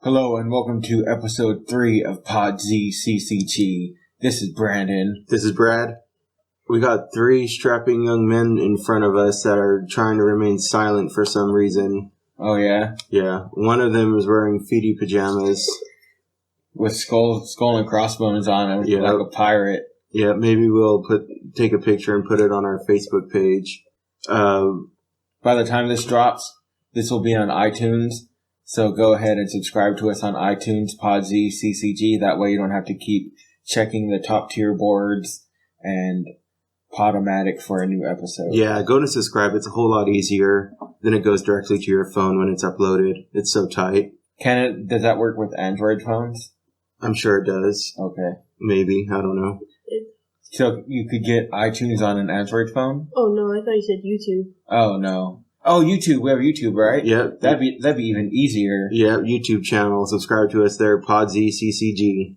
Hello and welcome to episode 3 of Pod Z CCG. This is Brandon. This is Brad. We got 3 strapping young men in front of us that are trying to remain silent for some reason. Oh yeah? Yeah. One of them is wearing feety pajamas. With skull and crossbones on it, like a pirate. Yeah, maybe we'll take a picture and put it on our Facebook page. By the time this drops, this will be on iTunes. So go ahead and subscribe to us on iTunes, Pod Z CCG. That way you don't have to keep checking the top tier boards and Podomatic for a new episode. Yeah, go to subscribe. It's a whole lot easier. Then it goes directly to your phone when it's uploaded. It's so tight. Does that work with Android phones? I'm sure it does. Okay. Maybe. I don't know. So you could get iTunes on an Android phone? Oh no, I thought you said YouTube. Oh no. Oh, YouTube. We have YouTube, right? Yep. That'd be even easier. Yeah, YouTube channel. Subscribe to us there, PodZCCG.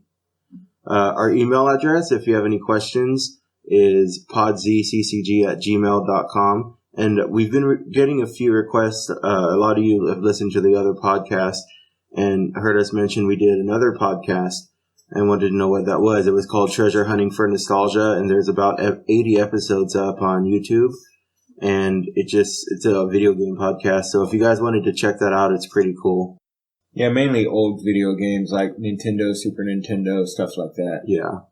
Our email address, if you have any questions, is podzccg@gmail.com. And we've been getting a few requests. A lot of you have listened to the other podcast and heard us mention we did another podcast and wanted to know what that was. It was called Treasure Hunting for Nostalgia, and there's about 80 episodes up on YouTube. And it's a video game podcast. So if you guys wanted to check that out, it's pretty cool. Yeah, mainly old video games like Nintendo, Super Nintendo, stuff like that. Yeah.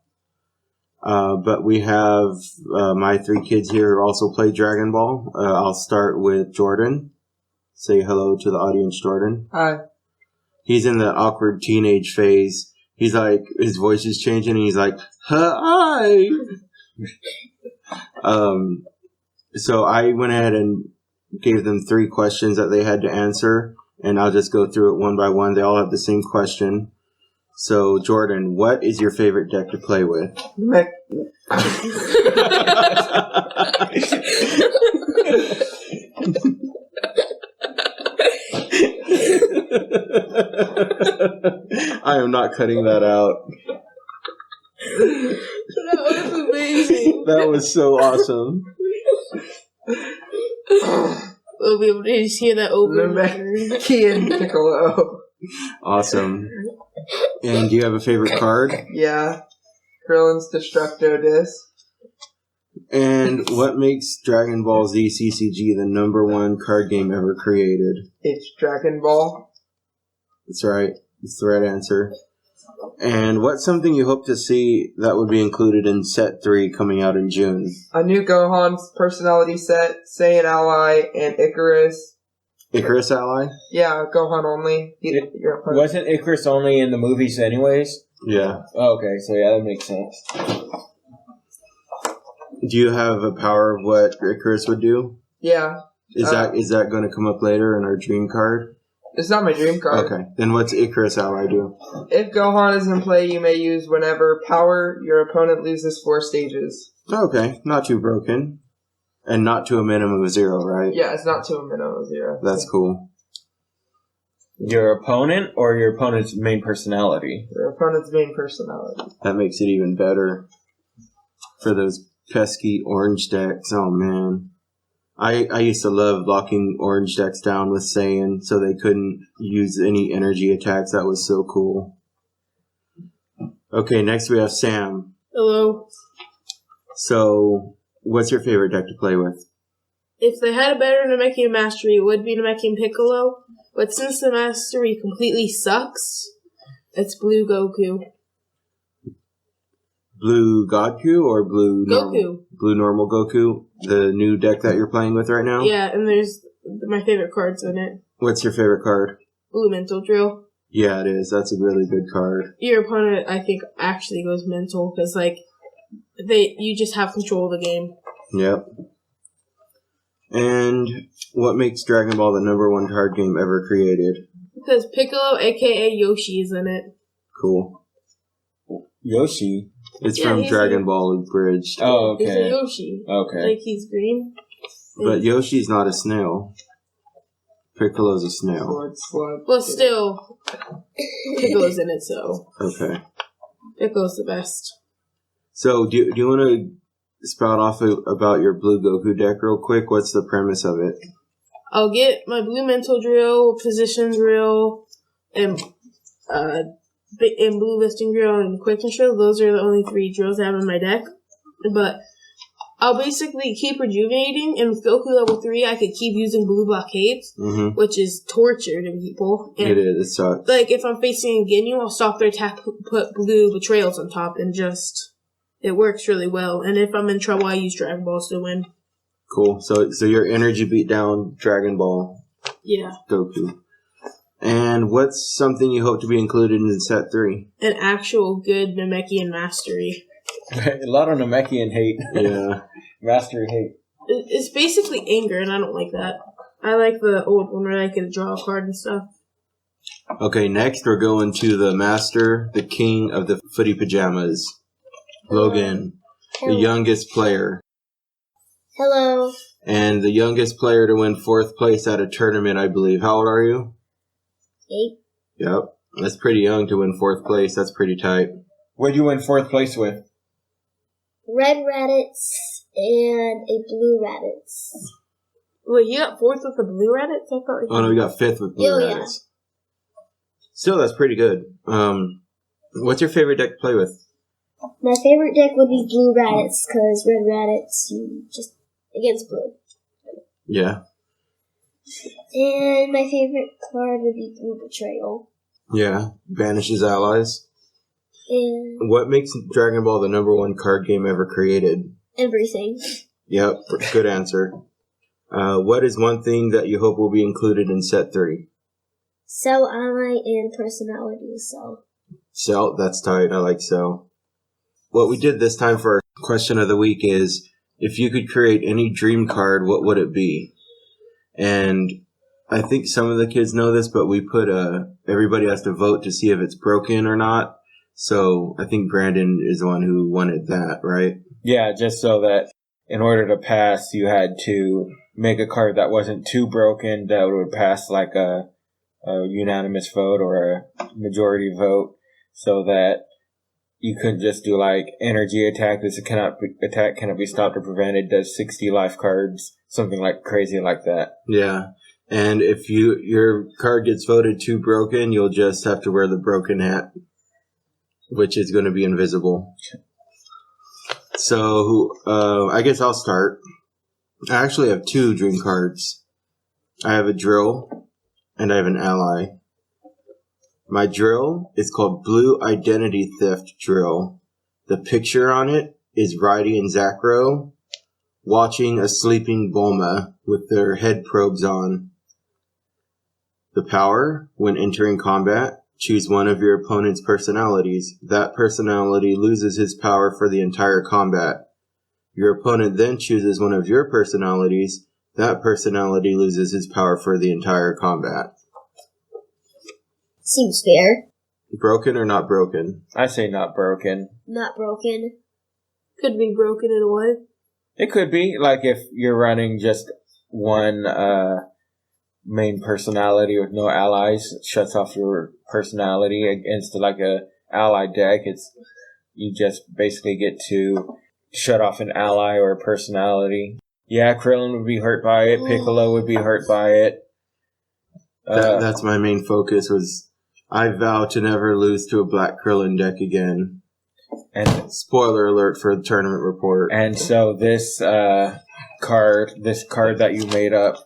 But we have my 3 kids here who also play Dragon Ball. I'll start with Jordan. Say hello to the audience, Jordan. Hi. He's in the awkward teenage phase. He's like, his voice is changing and he's like, hi! So I went ahead and gave them 3 questions that they had to answer, and I'll just go through it one by one. They all have the same question. So, Jordan, what is your favorite deck to play with? I am not cutting that out. That was amazing. That was so awesome. We'll be able to just hear that over and over. Key and Piccolo. Awesome. And do you have a favorite card? Yeah. Krillin's Destructo Disc. And what makes Dragon Ball Z CCG the #1 card game ever created? It's Dragon Ball. That's right. It's the right answer. And what's something you hope to see that would be included in Set 3 coming out in June? A new Gohan's personality set, Saiyan Ally, and Icarus. Icarus Ally? Yeah, Gohan only. Wasn't Icarus only in the movies anyways? Yeah. Oh, okay, so yeah, that makes sense. Do you have a power of what Icarus would do? Yeah. Is that going to come up later in our dream card? It's not my dream card. Okay. Then what's Icarus Ally do? If Gohan is in play, you may use whenever power your opponent loses 4 stages. Okay. Not too broken. And not to a minimum of 0, right? Yeah, it's not to a minimum of 0. That's cool. Your opponent or your opponent's main personality? Your opponent's main personality. That makes it even better for those pesky orange decks. Oh, man. I used to love locking orange decks down with Saiyan so they couldn't use any energy attacks. That was so cool. Okay, next we have Sam. Hello. So, what's your favorite deck to play with? If they had a better Namekian Mastery, it would be Namekian Piccolo. But since the Mastery completely sucks, it's Blue Goku. Blue Godku or Blue Goku. Normal? Blue Normal Goku, the new deck that you're playing with right now? Yeah, and there's my favorite cards in it. What's your favorite card? Blue Mental Drill. Yeah, it is. That's a really good card. Your opponent, I think, actually goes mental because, you just have control of the game. Yep. And what makes Dragon Ball the #1 card game ever created? Because Piccolo, aka Yoshi, is in it. Cool. Yoshi? It's from Dragon Ball Abridged. Oh, He's a okay. Yoshi. Okay. He's green. But Yoshi's not a snail. Piccolo's a snail. Well, still, Piccolo's in it, so. Okay. Piccolo's the best. So, do you want to spout off about your Blue Goku deck real quick? What's the premise of it? I'll get my Blue Mental Drill, Position Drill, and and Blue Listing Drill and Quickness Drill. Those are the only 3 drills I have in my deck. But I'll basically keep rejuvenating, and with Goku level 3, I could keep using Blue Blockades, which is torture to people. And it is. It sucks. Like, if I'm facing a Ginyu, I'll stop their attack, put Blue Betrayals on top, and it works really well. And if I'm in trouble, I use Dragon Balls to win. Cool. So your energy beat down Dragon Ball. Yeah. Goku. And what's something you hope to be included in set 3? An actual good Namekian mastery. A lot of Namekian hate. Yeah. Mastery hate. It's basically anger, and I don't like that. I like the old one where I can draw a card and stuff. Okay, next we're going to the master, the king of the footy pajamas. Logan, the youngest player. Hello. And the youngest player to win 4th place at a tournament, I believe. How old are you? 8. Yep. That's pretty young to win 4th place. That's pretty tight. What'd you win 4th place with? Red Raditz and a blue Raditz. Wait, you got 4th with the Blue Raditz? I thought Oh, no, we got 5th with blue Raditz. Still, that's pretty good. What's your favorite deck to play with? My favorite deck would be blue Raditz, because red Raditz, you just against blue. Yeah. And my favorite card would be Blue Betrayal. Yeah. Banishes allies. And What makes Dragon Ball the #1 card game ever created? everything. Yep. Good answer. What is one thing that you hope will be included in set 3? Cell ally and personality cell. Cell, that's tight. I like Cell. What we did this time for our question of the week is, if you could create any dream card, what would it be? And I think some of the kids know this, but we put everybody has to vote to see if it's broken or not. So I think Brandon is the one who wanted that, right? Yeah, just so that in order to pass, you had to make a card that wasn't too broken, that would pass like a unanimous vote or a majority vote, so that you couldn't just do like energy attack. This cannot be stopped or prevented. Does 60 life cards, something like crazy like that. Yeah. And if your card gets voted too broken, you'll just have to wear the broken hat, which is going to be invisible. So I guess I'll start. I actually have 2 dream cards. I have a drill and I have an ally. My drill is called Blue Identity Theft Drill. The picture on it is Rydie and Zacro watching a sleeping Bulma with their head probes on. The power, when entering combat, choose one of your opponent's personalities. That personality loses his power for the entire combat. Your opponent then chooses one of your personalities. That personality loses his power for the entire combat. Seems fair. Broken or not broken? I say not broken. Not broken. Could be broken in a way. It could be, like if you're running just one main personality with no allies, it shuts off your personality against like a ally deck. You just basically get to shut off an ally or a personality. Yeah, Krillin would be hurt by it. Piccolo would be hurt by it. That's my main focus. Was I vow to never lose to a Black Krillin deck again. And spoiler alert for the tournament report. And so this card that you made up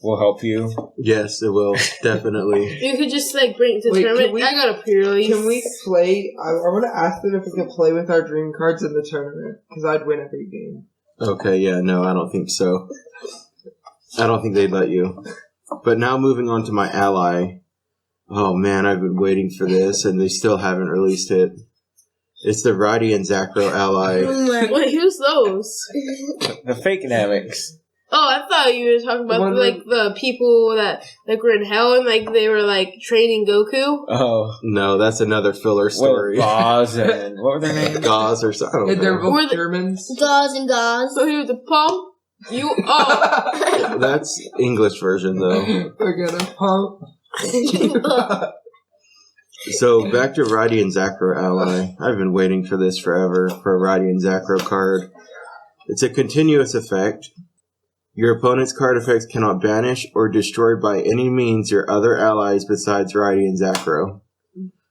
will help you. Yes, it will, definitely. You could just like bring it to the tournament. I got a pre-release. Can we play? I want to ask them if we can play with our dream cards in the tournament, because I'd win every game. Okay, yeah, no, I don't think so. I don't think they'd let you. But now moving on to my ally. Oh man, I've been waiting for this, and they still haven't released it. It's the Rydie and Zacro ally. Wait, who's those? The fake Namex. Oh, I thought you were talking about like the people that were in hell and like they were like training Goku. Oh no, that's another filler story. Gauze and what were their names? Gauze or something. And they're both Germans. Gauze and Gauze. So who the pump? You That's English version though. We're gonna pump. So back to Rydie and Zacro ally. I've been waiting for this forever for a Rydie and Zacro card. It's a continuous effect. Your opponent's card effects cannot banish or destroy by any means your other allies besides Rydie and Zacro.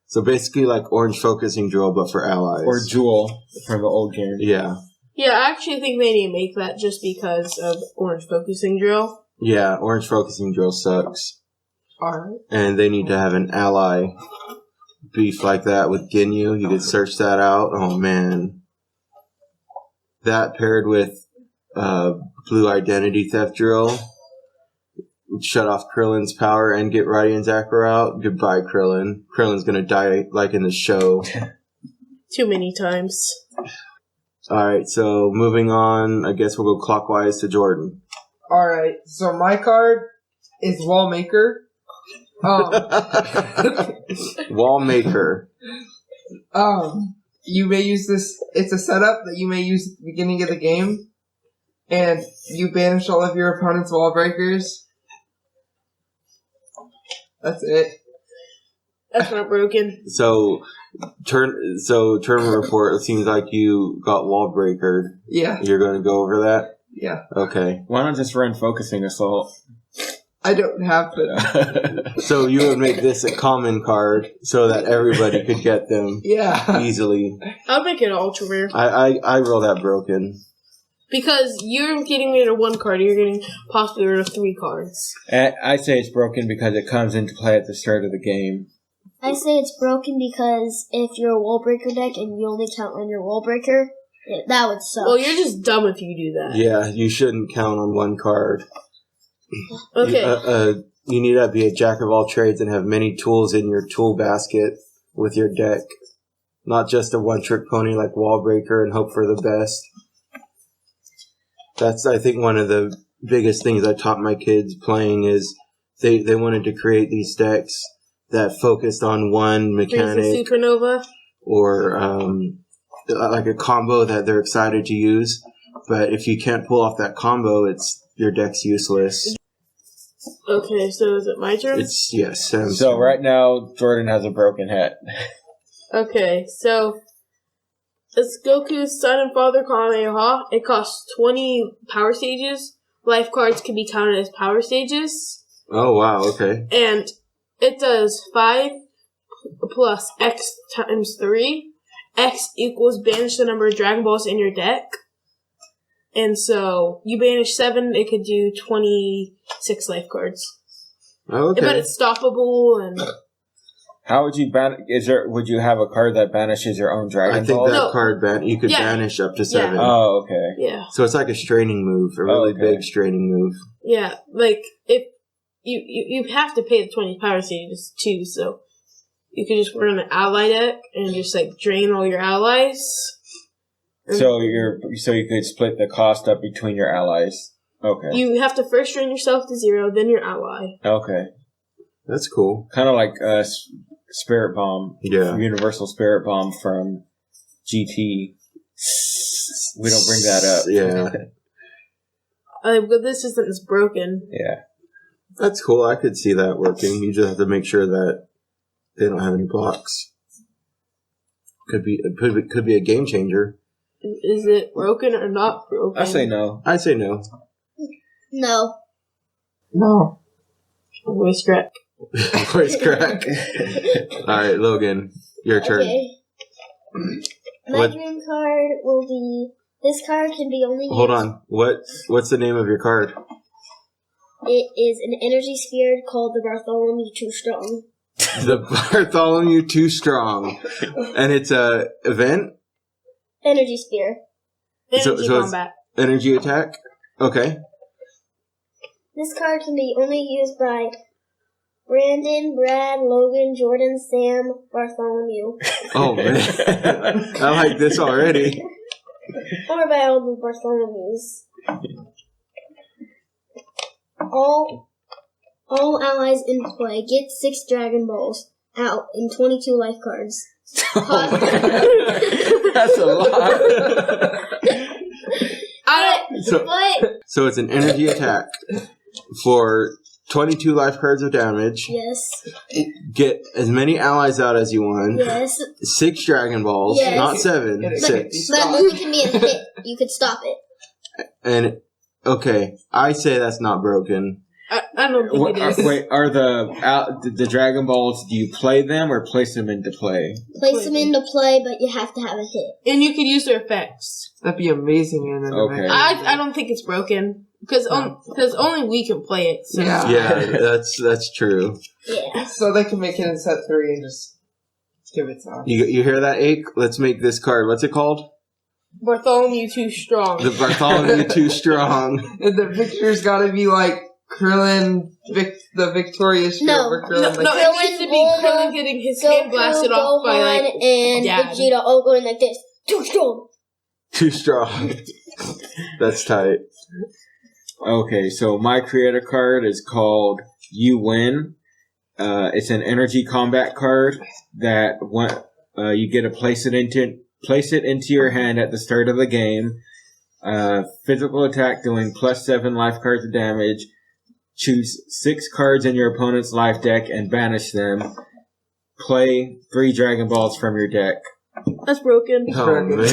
So basically like Orange Focusing Drill, but for allies. Or Jewel from the old game. Yeah. Yeah, I actually think they need to make that just because of Orange Focusing Drill. Yeah, Orange Focusing Drill sucks. Alright. And they need to have an ally beef like that with Ginyu. You could search that out. Oh, man. That paired with Blue Identity Theft Drill. Shut off Krillin's power and get Radiant Zakra out. Goodbye, Krillin. Krillin's gonna die like in the show. Too many times. Alright, so moving on. I guess we'll go clockwise to Jordan. Alright, so my card is Wallmaker. Wallmaker. You may use this, it's a setup that you may use at the beginning of the game, and you banish all of your opponent's wall breakers. That's it. That's not broken. So tournament report, it seems like you got wall breakered. Yeah, You're gonna go over that? yeah. Okay. Why not just run Focusing Assault? I don't have to. So you would make this a common card so that everybody could get them Yeah. easily. I'll make it ultra rare. I roll that broken. Because you're getting rid of one card, you're getting possibly rid of 3 cards. I say it's broken because it comes into play at the start of the game. I say it's broken because if you're a wall breaker deck and you only count on your wall breaker, that would suck. Well, you're just dumb if you do that. Yeah, you shouldn't count on one card. Okay. You need to be a jack of all trades and have many tools in your tool basket with your deck. Not just a one-trick pony like Wallbreaker and hope for the best. That's, I think, one of the biggest things I taught my kids playing is they wanted to create these decks that focused on one mechanic Supernova. or like a combo that they're excited to use. But if you can't pull off that combo, your deck's useless. Okay, so is it my turn? Yes. So right now, Jordan has a broken hat. Okay, so it's Goku's son and father Kamehameha. It costs 20 power stages. Life cards can be counted as power stages. Oh, wow, okay. And it does 5 plus X times 3. X equals banish the number of Dragon Balls in your deck. And so you banish 7, it could do 26 life cards. Oh, okay. But it's stoppable and... How would you would you have a card that banishes your own Dragon I think Ball? that card you could Yeah. banish up to 7. Yeah. Oh, okay. Yeah. So it's like a straining move, a really big straining move. Yeah, like, if you have to pay the 20 power stages too, so you could just run an ally deck and just, like, drain all your allies. So you could split the cost up between your allies. Okay. You have to first drain yourself to 0, then your ally. Okay. That's cool. Kind of like Spirit Bomb. Yeah. Universal Spirit Bomb from GT. We don't bring that up. Yeah. But this isn't as broken. Yeah. That's cool. I could see that working. You just have to make sure that they don't have any blocks. Could be a game changer. Is it broken or not broken? I say no. I'd say no. No. No. Voice crack. Voice crack. Alright, Logan, your turn. Okay. My What- dream card will be... This card can be only Hold used... on. What's the name of your card? It is an energy sphere called the Bartholomew Too Strong. The Bartholomew Too Strong. And it's a event? Energy sphere. Energy So it's combat. energy attack? Okay. This card can be only used by Brandon, Brad, Logan, Jordan, Sam, Bartholomew. Oh, man. I like this already. Or by all the Bartholomews. All allies in play get 6 Dragon Balls out in 22 life cards. That's a lot. So it's an energy attack for 22 life cards of damage. Yes. Get as many allies out as you want. Yes. 6 Dragon Balls, Yes. not 7. It 6. But movement can be a hit. You could stop it. And okay, I say that's not broken. I don't think it is. Wait, are the Dragon Balls? Do you play them or place them into play? Place them into play, but you have to have a hit. And you can use their effects. That'd be amazing. In Okay. I don't think it's broken because only we can play it. So. Yeah, that's true. Yeah. So they can make it in set 3 and just give it time. You hear that, Ake? Let's make this card. What's it called? Bartholomew too strong. The Bartholomew too strong. And the picture's gotta be like Krillin, the victorious shield No, for Krillin. No, it needs to be Krillin getting his hand blasted off by like and Dad. Vegeta all going like this. Too strong. Too strong. That's tight. Okay, so my creator card is called You Win. It's an energy combat card that you get to place it into your hand at the start of the game. Physical attack doing +7 life cards of damage. Choose 6 cards in your opponent's life deck and banish them. Play 3 Dragon Balls from your deck. That's broken. Oh, man. It's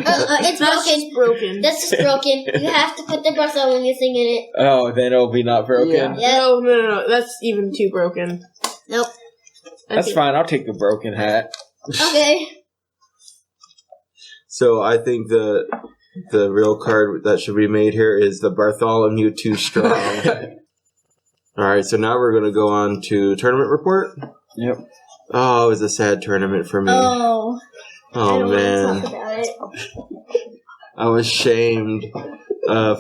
That's broken. just broken. That's just broken. You have to put the Bartholomew thing in it. Oh, then it'll be not broken? Yeah. Yeah. No. That's even too broken. Nope. That's fine. I'll take the broken hat. Okay. So I think the real card that should be made here is the Bartholomew too strong. Alright, so now we're going to go on to tournament report. Yep. Oh, it was a sad tournament for me. Oh. I Oh, don't man. want to talk about it. I was shamed.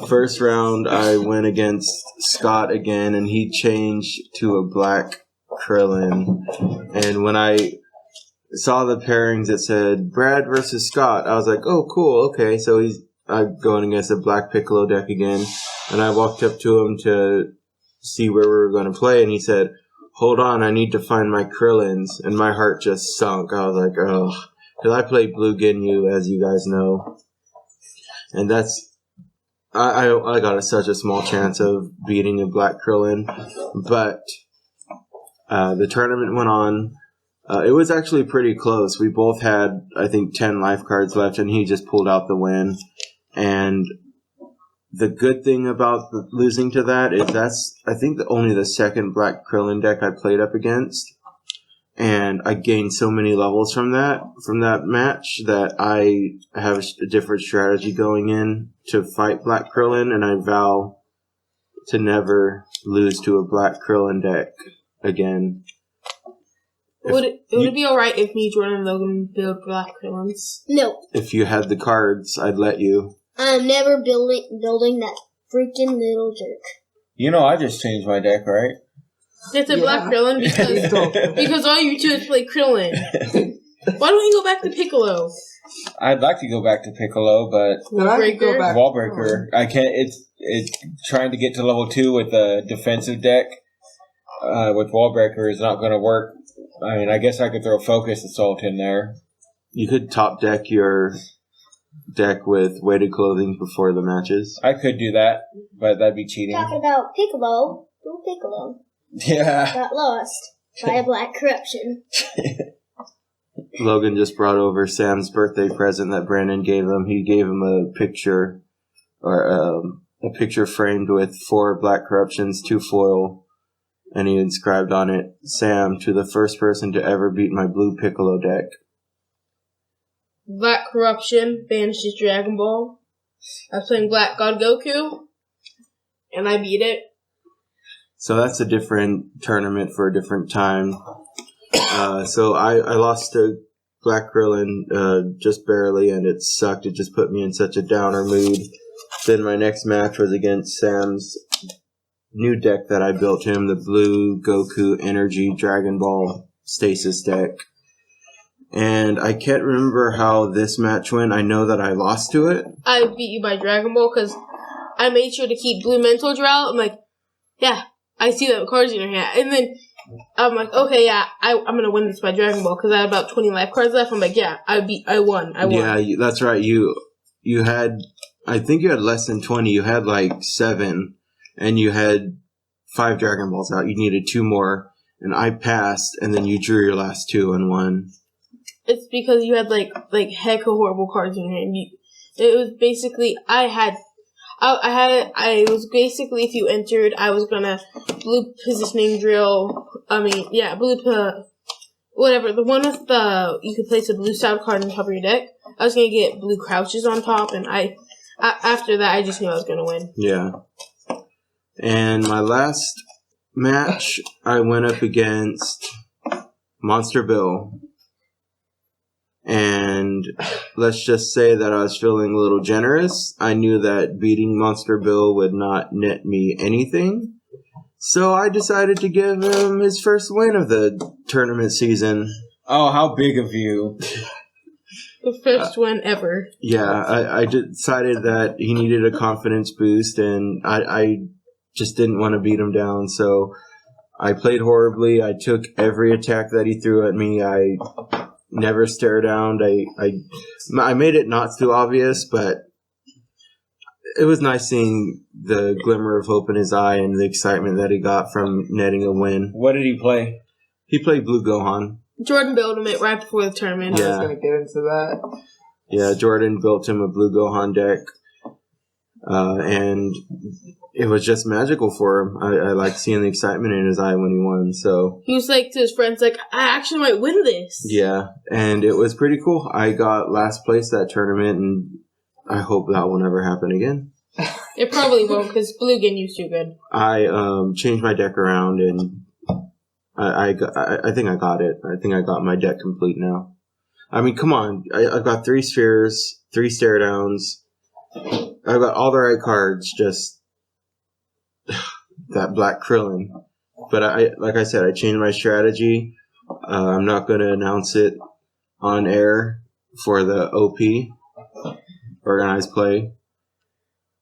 First round, I went against Scott again, and he changed to a black Krillin. And when I saw the pairings that said Brad versus Scott, I was like, oh, cool, okay. So I'm going against a black Piccolo deck again. And I walked up to him to see where we were going to play, and he said, hold on, I need to find my Krillins. And my heart just sunk. I was like, oh. Because I play Blue Ginyu, as you guys know. And that's... I got such a small chance of beating a black Krillin. But the tournament went on. It was actually pretty close. We both had, I think, 10 life cards left, and he just pulled out the win. And the good thing about losing to that is that's, I think, only the second black Krillin deck I played up against. And I gained so many levels from that match that I have a different strategy going in to fight black Krillin, and I vow to never lose to a black Krillin deck again. Would it be alright if me, Jordan, and Logan build black Krillins? No. If you had the cards, I'd let you. I'm never building that freaking little jerk. You know, I just changed my deck, right? It's a black Krillin because all you do is play Krillin. Why don't you go back to Piccolo? I'd like to go back to Piccolo, but Wallbreaker. I can't. It's trying to get to level 2 with a defensive deck. With Wallbreaker is not going to work. I mean, I guess I could throw Focus Assault in there. You could top deck your deck with weighted clothing before the matches. I could do that, but that'd be cheating. Talking about Piccolo, Blue Piccolo Yeah. got lost by a black corruption. Logan just brought over Sam's birthday present that Brandon gave him. He gave him a picture, or a picture framed with 4 black corruptions, 2 foil, and he inscribed on it, Sam, to the first person to ever beat my blue Piccolo deck. Black Corruption banished his Dragon Ball. I was playing Black God Goku, and I beat it. So that's a different tournament for a different time. So I lost to Black Krillin just barely, and it sucked. It just put me in such a downer mood. Then my next match was against Sam's new deck that I built him, the Blue Goku Energy Dragon Ball Stasis deck. And I can't remember how this match went. I know that I lost to it. I beat you by Dragon Ball because I made sure to keep Blue Mental Drought. I'm like, yeah, I see that cards in your hand. And then I'm like, okay, yeah, I'm going to win this by Dragon Ball because I had about 20 life cards left. I'm like, yeah, I won. Yeah, that's right. You had, I think you had less than 20. You had like 7, and you had 5 Dragon Balls out. You needed 2 more, and I passed, and then you drew your last 2 and won. It's because you had like hecka horrible cards in your hand. It was basically I I was basically, if you entered, I was gonna blue positioning drill. Whatever. The one with you could place a blue side card on top of your deck. I was gonna get blue crouches on top, and after that, I just knew I was gonna win. Yeah. And my last match, I went up against Monster Bill. And let's just say that I was feeling a little generous. I knew that beating Monster Bill would not net me anything. So I decided to give him his first win of the tournament season. Oh, how big of you. The first one ever. Yeah, I decided that he needed a confidence boost, and I just didn't want to beat him down. So I played horribly. I took every attack that he threw at me. I never stare down. I made it not too obvious, but it was nice seeing the glimmer of hope in his eye and the excitement that he got from netting a win. What did he play? He played Blue Gohan. Jordan built him it right before the tournament. Yeah. I was going to get into that. Yeah, Jordan built him a Blue Gohan deck. And it was just magical for him. I liked seeing the excitement in his eye when he won. So he was like to his friends, like, I actually might win this. Yeah, and it was pretty cool. I got last place that tournament, and I hope that will never happen again. It probably won't, because Blue Game used too good. I changed my deck around, and I think I got it. I think I got my deck complete now. I mean, come on. I've got 3 spheres, 3 stare downs. I've got all the right cards, just that black Krillin. But like I said, I changed my strategy. I'm not going to announce it on air for the OP, organized play.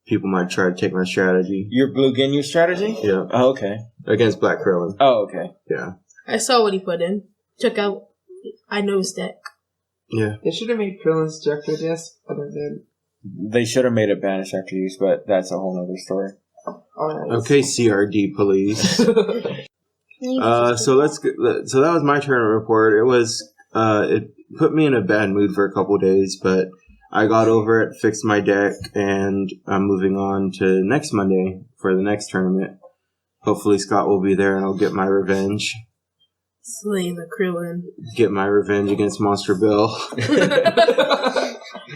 People might try to take my strategy. Your Blue Ginyu strategy? Yeah. Oh, okay. Against Black Krillin. Oh, okay. Yeah. I saw what he put in. Check out. I know his deck. Yeah. They should have made Krillin's deck, I guess, but they didn't. They should have made it banish after use, but that's a whole other story. Alright. Okay, CRD police. So that was my tournament report. It was it put me in a bad mood for a couple days, but I got over it, fixed my deck, and I'm moving on to next Monday for the next tournament. Hopefully Scott will be there and I'll get my revenge. Slay the Krillin. Get my revenge against Monster Bill.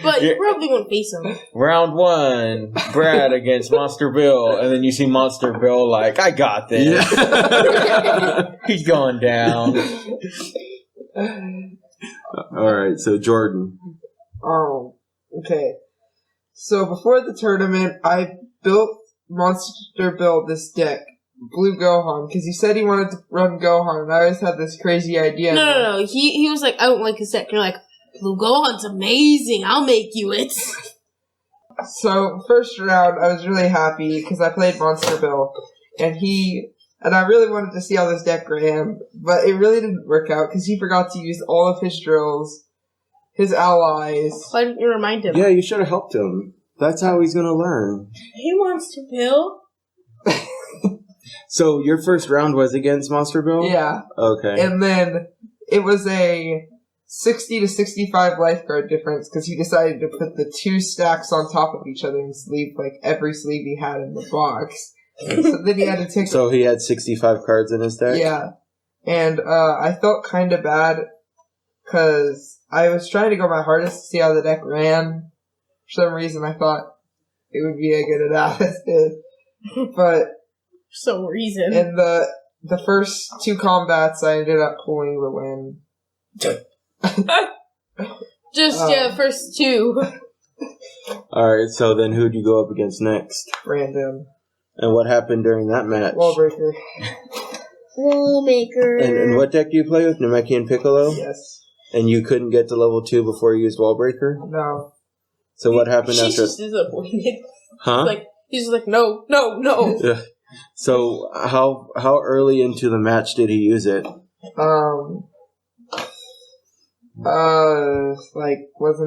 But you probably won't face him. Round 1, Brad against Monster Bill, and then you see Monster Bill like, I got this. Yeah. He's going down. Alright, so Jordan. Oh, okay. So before the tournament, I built Monster Bill this deck, Blue Gohan, because he said he wanted to run Gohan, and I always had this crazy idea. No. He was like, I don't like his deck. You're like, Blue Gohan's amazing. I'll make you it. So, first round, I was really happy because I played Monster Bill, and I really wanted to see how this deck ran, but it really didn't work out because he forgot to use all of his drills, his allies. Why didn't you remind him? Yeah, you should have helped him. That's how he's going to learn. He wants to Bill. So, your first round was against Monster Bill? Yeah. Okay. And then it was a 60 to 65 lifeguard difference because he decided to put the 2 stacks on top of each other and sleeve like every sleeve he had in the box. So then he had to take. So he had 65 cards in his deck? Yeah. And I felt kind of bad because I was trying to go my hardest to see how the deck ran. For some reason, I thought it would be a good analysis. But For some reason. in the first 2 combats, I ended up pulling the win. First 2. Alright, so then who'd you go up against next? Random. And what happened during that match? Wallbreaker. Wallmaker. And what deck do you play with? Namekian Piccolo? Yes. And you couldn't get to level 2 before you used Wallbreaker? No. So what happened She's after... just disappointed. Huh? He's like, no. Yeah. So how early into the match did he use it? Wasn't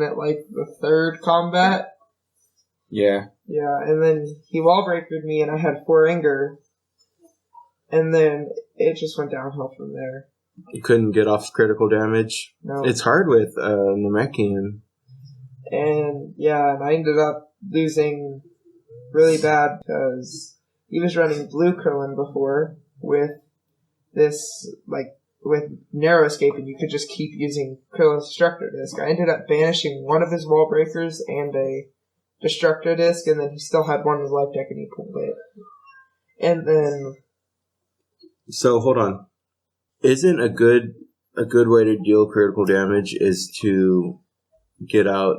it like the 3rd combat? Yeah. Yeah, and then he wallbreakered me and I had 4 anger. And then it just went downhill from there. You couldn't get off critical damage? No. It's hard with Namekian. And yeah, and I ended up losing really bad because he was running blue Krillin before with this, with narrow escape, and you could just keep using Krillin's Destructor Disc. I ended up banishing one of his wall breakers and a Destructor Disc, and then he still had one in his life deck, and he pulled it. And then... So, hold on. Isn't a good way to deal critical damage is to get out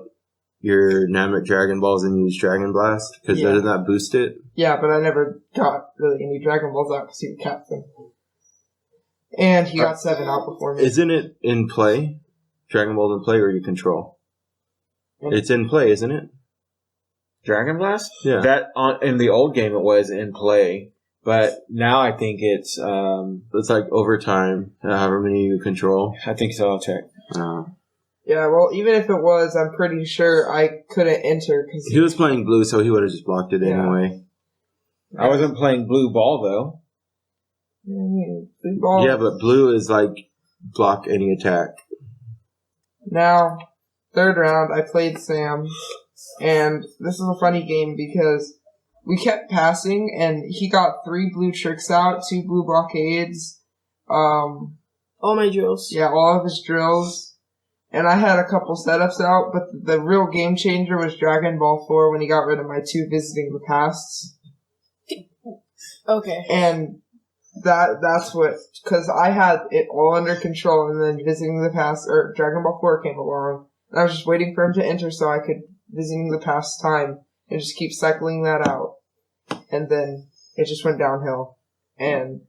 your Namek Dragon Balls and use Dragon Blast? Because doesn't that boost it? Yeah, but I never got really any Dragon Balls out because he would cap them. And he got 7 out before me. Isn't it in play? Dragon Ball's in play, or you control? It's in play, isn't it? Dragon Blast? Yeah. That in the old game it was in play, but now I think it's It's like overtime, however many you control. I think so. I'll check. Yeah, well, even if it was, I'm pretty sure I couldn't enter because He was playing blue, so he would have just blocked it anyway. I wasn't playing blue ball though. Blue ball. Yeah, but blue is like block any attack. Now, third round, I played Sam, and this is a funny game because we kept passing, and he got 3 blue tricks out, 2 blue blockades. All my drills. Yeah, all of his drills. And I had a couple setups out, but the real game changer was Dragon Ball 4 when he got rid of my 2 Visiting the Pasts. Okay. And that's what, because I had it all under control, and then Visiting the Past, or Dragon Ball 4 came along, and I was just waiting for him to enter so I could Visiting the Past time, and just keep cycling that out. And then it just went downhill. And,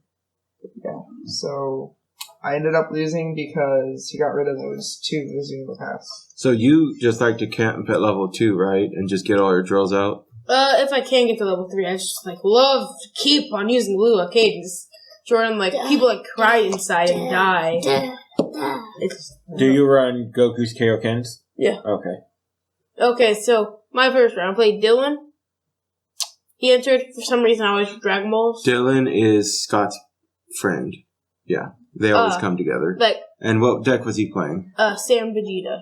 yeah, so I ended up losing because he got rid of those 2 Visiting the Past. So you just like to camp at level 2, right? And just get all your drills out? If I can get to level 3, I just, love to keep on using Blue Arcade. And just Jordan, people, cry inside and die. Do you run Goku's Kaioken's? Yeah. Okay. Okay, so, my first round, I played Dylan. He entered, for some reason, I always Dragon Balls. Dylan is Scott's friend. Yeah. They always come together. And what deck was he playing? Sam Vegeta.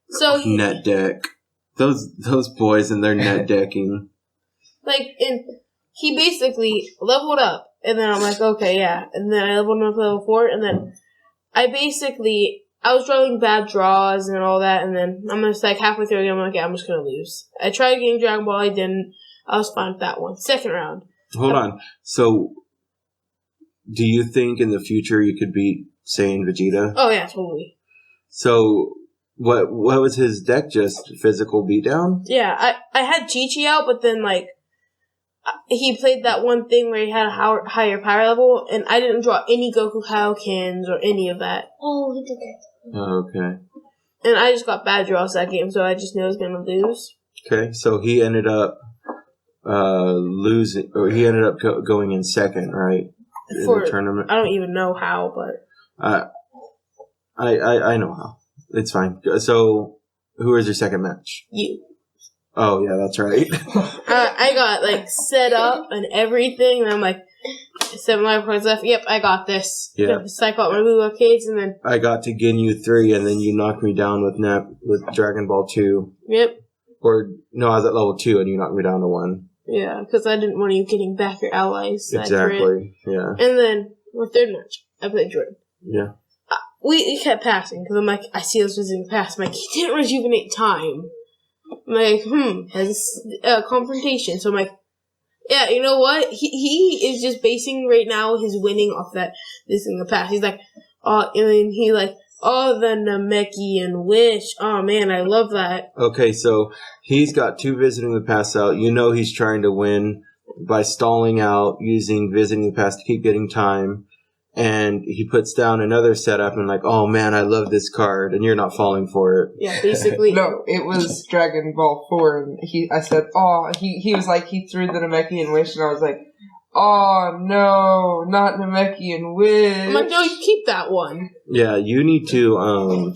So net deck. Those boys and their net decking. And he basically leveled up, and then I'm like, okay, yeah. And then I leveled up to level 4, and then I was drawing bad draws and all that, and then I'm just halfway through again, I'm like, yeah, I'm just gonna lose. I tried getting Dragon Ball, I didn't. I was fine with that one. Second round. Hold on. So, do you think in the future you could beat Saiyan Vegeta? Oh yeah, totally. So, what was his deck? Just physical beatdown? Yeah, I had Chi-Chi out, but then he played that one thing where he had a higher power level, and I didn't draw any Goku Kaiokens or any of that. Oh, he did that. Oh, okay. And I just got bad draws that game, so I just knew I was gonna lose. Okay, so he ended up losing, or he ended up going in second, right? In the tournament. I don't even know how, but I know how. It's fine. So, who was your second match? You. Oh yeah, that's right. I got set up and everything, and I'm 7 life points left. Yep, I got this. Yeah. Cycle out my blue arcades, and then I got to Ginyu 3, and then you knocked me down with Dragon Ball 2. Yep. Or no, I was at level 2, and you knocked me down to 1. Yeah, because I didn't want you getting back your allies. Exactly. Yeah. And then my third match, I played Jordan. Yeah. We kept passing because I'm I see those visiting pass. I'm he didn't rejuvenate time. I'm has confrontation. So I'm yeah, you know what? He is just basing right now his winning off that visiting the past. He's and then he the Namekian wish. Oh man, I love that. Okay, so he's got 2 visiting the past out. You know he's trying to win by stalling out, using visiting the past to keep getting time. And he puts down another setup and oh man, I love this card, and you're not falling for it. Yeah, basically. No, it was Dragon Ball 4, and I said, oh, he was he threw the Namekian wish, and I was oh no, not Namekian wish. I'm no, you keep that one. Yeah, you need to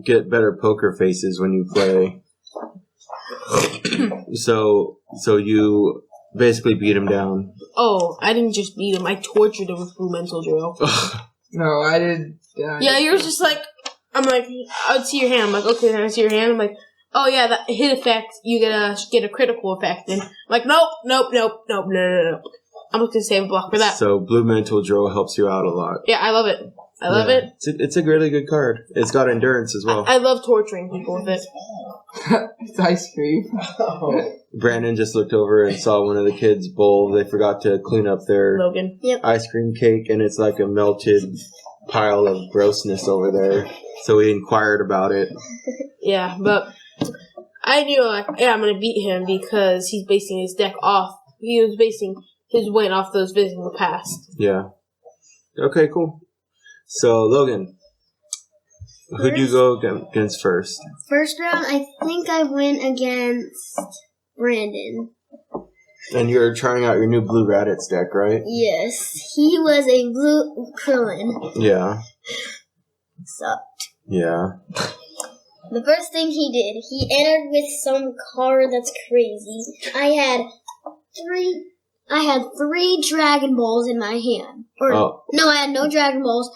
get better poker faces when you play. So you basically beat him down. Oh, I didn't just beat him. I tortured him with Blue Mental Drill. No, I did. Yeah, you're just I'm I would see your hand. I'm okay, then I see your hand. I'm oh yeah, that hit effect, you get a critical effect. And I'm like, nope. I'm just gonna save a block for that. So Blue Mantle Drill helps you out a lot. Yeah, I love it. I love it. It's a really good card. It's got endurance as well. I love torturing people with it. It's ice cream. Brandon just looked over and saw one of the kids' bowl. They forgot to clean up their Logan. ice cream cake, and it's like a melted pile of grossness over there. So we inquired about it. Yeah, but I knew, I'm going to beat him because he's basing his deck off. He was basing his win off those visiting the past. Yeah. Okay, cool. So, Logan, who'd you go against first? First round, I think I went against Brandon. And you're trying out your new Blue Raditz deck, right? Yes, he was a blue Krillin. Yeah. Sucked. Yeah. The first thing he did, he entered with some card that's crazy. I had three Dragon Balls in my hand. No, I had no Dragon Balls.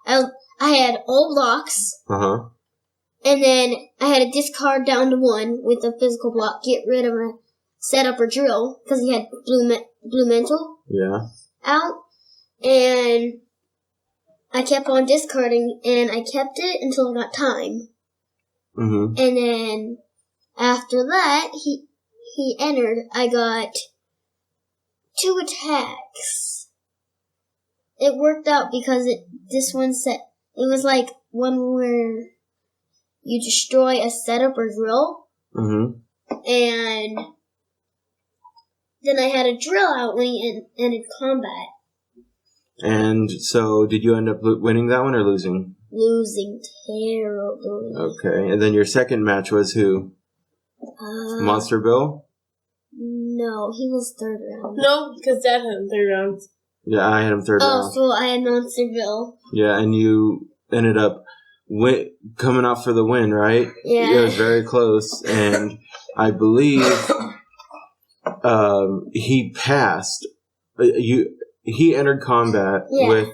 I had all blocks. Uh-huh. And then I had to discard down to one with a physical block, get rid of a setup or drill, because he had blue mental out. And I kept on discarding, and I kept it until I got time. Mm-hmm. And then after that, he entered. I got 2 attacks. It worked out because this one set. It was like one where you destroy a setup or drill. Mm-hmm. And then I had a drill out when he ended combat. And so, did you end up winning that one or losing? Losing terribly. Okay, and then your second match was who? Monster Bill? No, he was third round. No, because Dad had him third round. Yeah, I had him third round. Oh, so I had Monster Bill. Yeah, and you ended up coming out for the win, right? Yeah. It was very close, and I believe he passed. He entered combat with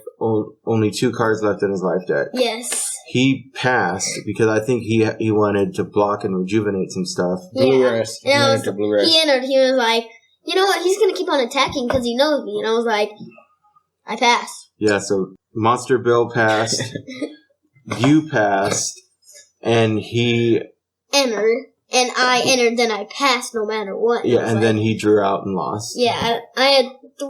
only 2 cards left in his life deck. Yes. He passed because I think he wanted to block and rejuvenate some stuff. Blue Rest. He entered. He was like, you know what? He's going to keep on attacking because he knows me. And I was like, I pass. Yeah, so Monster Bill passed. You passed. And he entered. And I entered, then I passed no matter what. Yeah, and then he drew out and lost. Yeah, I had 2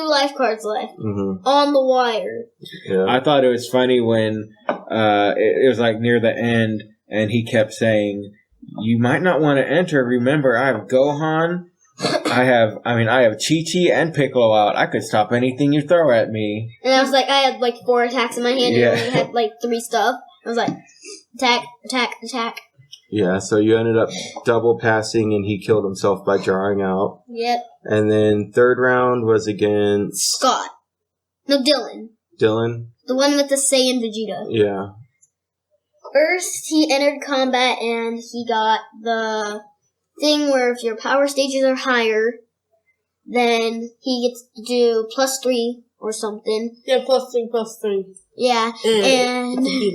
life cards left on the wire. Yeah. I thought it was funny when it was like near the end, and he kept saying, "You might not want to enter. Remember, I have Gohan. I have Chi-Chi and Piccolo out. I could stop anything you throw at me." And I was like, I had like 4 attacks in my hand, and I had like 3 stuff. I was like, attack, attack, attack. Yeah, so you ended up double passing, and he killed himself by drawing out. Yep. And then third round was against Scott. No, Dylan. Dylan? The one with the Saiyan Vegeta. Yeah. First, he entered combat, and he got the thing where if your power stages are higher, then he gets to do +3 or something. Yeah, +3. Yeah, and he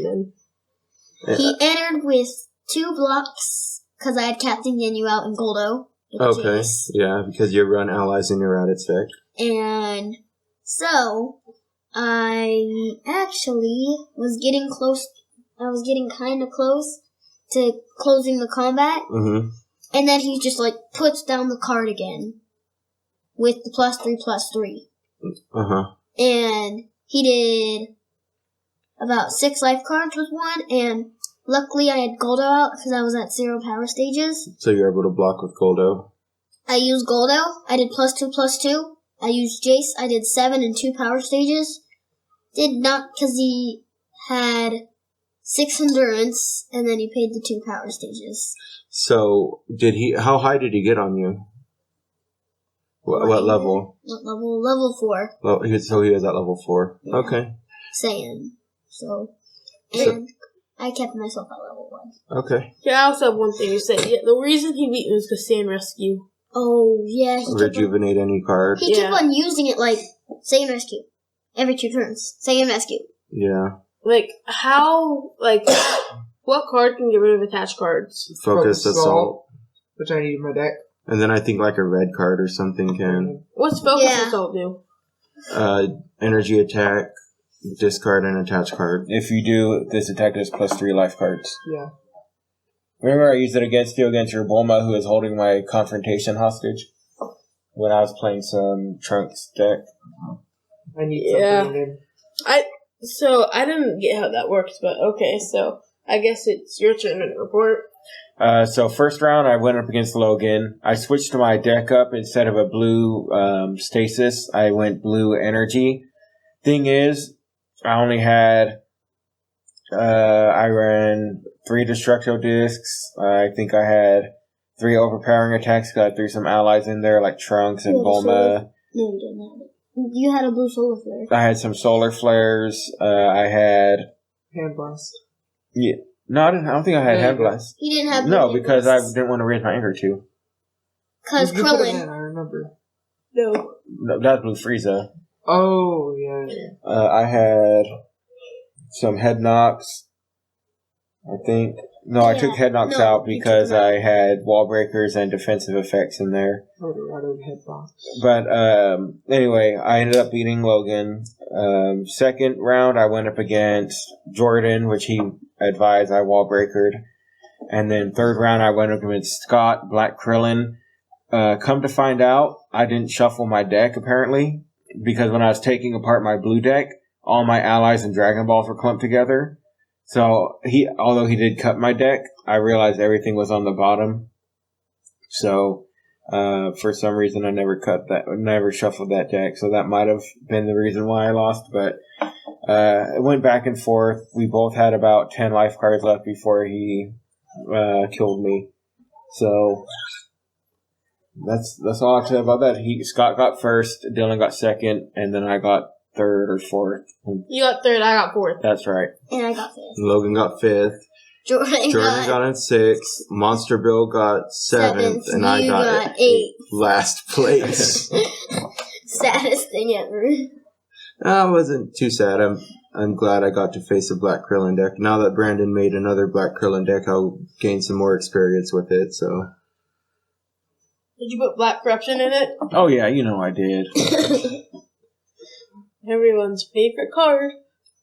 Yeah. entered with 2 blocks, because I had Captain Ginyu out in Goldo. Okay, yeah, because you run allies in your Raditz deck. And so, I actually was getting close. I was getting kind of close to closing the combat. Mm-hmm. And then he just, like, puts down the card again with the +3/+3. Uh-huh. And he did about 6 life cards with one, and luckily I had Goldo out because I was at 0 power stages. So you're able to block with Goldo. I used Goldo. I did +2/+2. I used Jace. I did 7 and 2 power stages. Did not because he had 6 endurance, and then he paid the 2 power stages. So how high did he get on you? What level? What level? Level 4. Well, so he was at level 4. Yeah. Okay. Saiyan. And I kept myself at level 1. Okay. Yeah, I also have one thing to say. Yeah, the reason he beat me was because Saiyan Rescue. Oh, yeah. Rejuvenate any card. He kept on using it like Saiyan Rescue. Every 2 turns. Saiyan Rescue. Yeah. like, how, like, what card can get rid of attached cards? Focus Assault. Which I need in my deck. And then I think like a red card or something can. What's Focus Yeah. Assault do? Energy attack, discard an attached card. If you do, this attack does +3 life cards. Yeah. Remember I used it against you against your Bulma who is holding my confrontation hostage? When I was playing some Trunks deck. I need Yeah. something in. So, I didn't get how that works, but okay, so I guess it's your turn to report. So first round I went up against Logan. I switched my deck up. Instead of a blue stasis, I went blue energy. Thing is, I only had I ran 3 Destructo Discs. I think I had 3 overpowering attacks. I threw some allies in there like Trunks and Yeah, Bulma. No, you didn't have it. You had a blue solar flare. I had some solar flares. I had Hand blast. no, I don't think I had Yeah, Head you got- Blast. You didn't have No, because I didn't want to raise my anger too. Because You put it in, Krillin. I remember. No. No, that's Blue Frieza. Oh, yeah. I had some head knocks. I think. No, I took Yeah, head knocks no, out you because took them out. I had wall breakers and defensive effects in there. I would have rather head box. But anyway, I ended up beating Logan. Second round, I went up against Jordan, which he advised I wall breakered. And then third round, I went up against Scott, Black Krillin. Come to find out, I didn't shuffle my deck, apparently, because when I was taking apart my blue deck, all my allies and Dragon Balls were clumped together. So, although he did cut my deck, I realized everything was on the bottom. So, for some reason, I never shuffled that deck. So that might have been the reason why I lost. But it went back and forth. We both had about 10 life cards left before he killed me. So that's all I have to say about that. Scott got first, Dylan got second, and then I got third or fourth. You got third, I got fourth. That's right. And I got fifth. Logan got 5th. Jordan Got in 6th. Monster Bill got 7th. And I You got 8th. last place. Saddest thing ever. I wasn't too sad. I'm glad I got to face a Black Krillin deck. Now that Brandon made another Black Krillin deck, I'll gain some more experience with it. So Did you put Black Corruption in it? Oh, yeah, you know I did. Everyone's favorite card.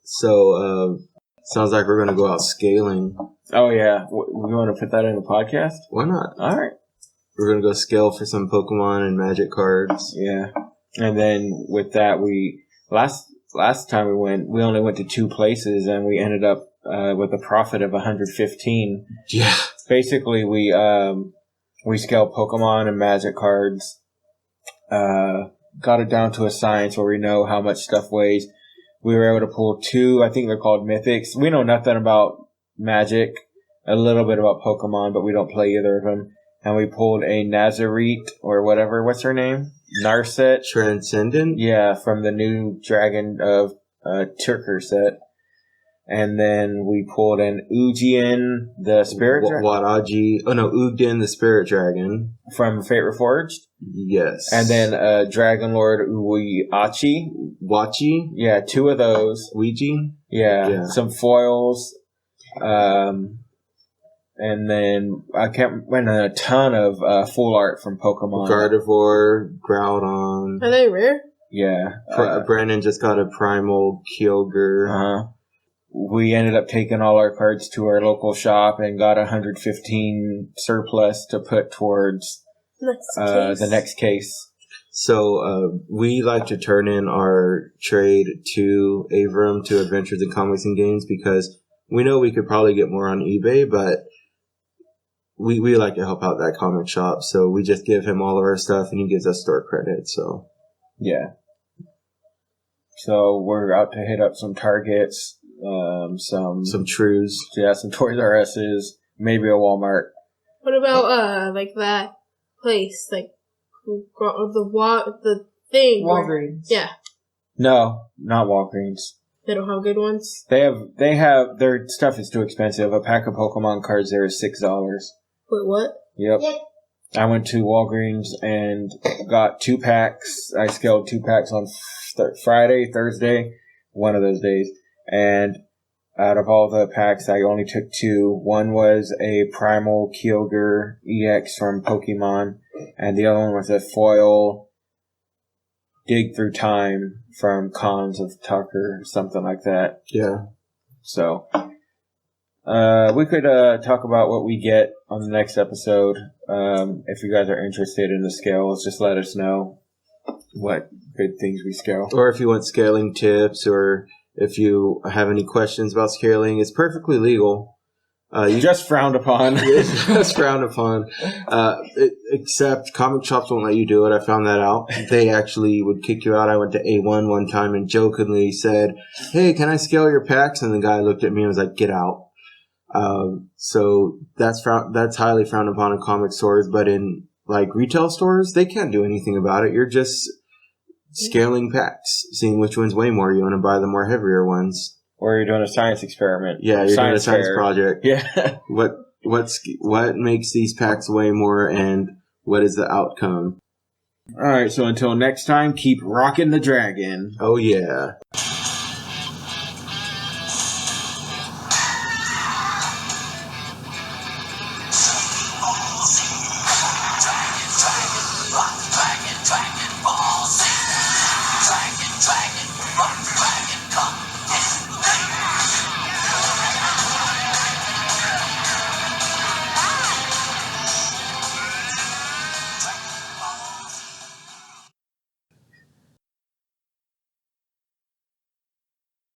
So sounds like we're gonna go out scaling. Oh, yeah. We want to put that in the podcast? Why not? All right. We're gonna go scale for some Pokemon and Magic cards. Yeah. And then with that, last time we only went to 2 places, and we ended up with a profit of 115. Yeah. Basically, we scaled Pokemon and Magic cards. Got it down to a science where we know how much stuff weighs. We were able to pull 2, I think they're called Mythics. We know nothing about Magic, a little bit about Pokemon, but we don't play either of them. And we pulled a Nazarite, or whatever, what's her name? Narset. Transcendent? Yeah, from the new Dragon of Turker set. And then we pulled an Ujian, the Spirit Dragon. Waraji. Oh no, Ugden the Spirit Dragon. From Fate Reforged. Yes. And then Dragon Lord Uiachi. Wachi? Yeah, 2 of those. Ouija? Yeah. Some foils. And then I went a ton of full art from Pokemon. Gardevoir, Groudon. Are they rare? Yeah. Brandon just got a Primal Kyogre. We ended up taking all our cards to our local shop and got 115 surplus to put towards the next case. So we like to turn in our trade to Avram, to Adventures in Comics and Games, because we know we could probably get more on eBay, but we like to help out that comic shop. So we just give him all of our stuff and he gives us store credit. So yeah. So we're out to hit up some Targets, some Trues. Yeah, some Toys R Us's, maybe a Walmart. What about like that place, like the thing? Walgreens. Yeah, No, not Walgreens. they don't have good ones. They have their stuff is too expensive. A pack of Pokemon cards there is $6. Wait, what? Yep. I went to Walgreens and got 2 packs. I scaled 2 packs on Friday, Thursday, one of those days. And out of all the packs, I only took 2. One was a Primal Kyogre EX from Pokemon, and the other one was a foil Dig Through Time from Cons of Tucker, something like that. Yeah. So, we could talk about what we get on the next episode. If you guys are interested in the scales, just let us know what good things we scale. Or if you want scaling tips, or if you have any questions about scaling, it's perfectly legal. You just frowned upon. It's just frowned upon. Except comic shops won't let you do it. I found that out. They actually would kick you out. I went to A1 one time and jokingly said, "Hey, can I scale your packs?" And the guy looked at me and was like, "Get out." So that's highly frowned upon in comic stores, but in like retail stores, they can't do anything about it. You're just scaling packs, seeing which one's way more. You want to buy the more heavier ones. Or you're doing a science experiment. Yeah, you're doing a science project. Yeah. What makes these packs weigh more, and what is the outcome? All right, so until next time, keep rocking the dragon. Oh, yeah.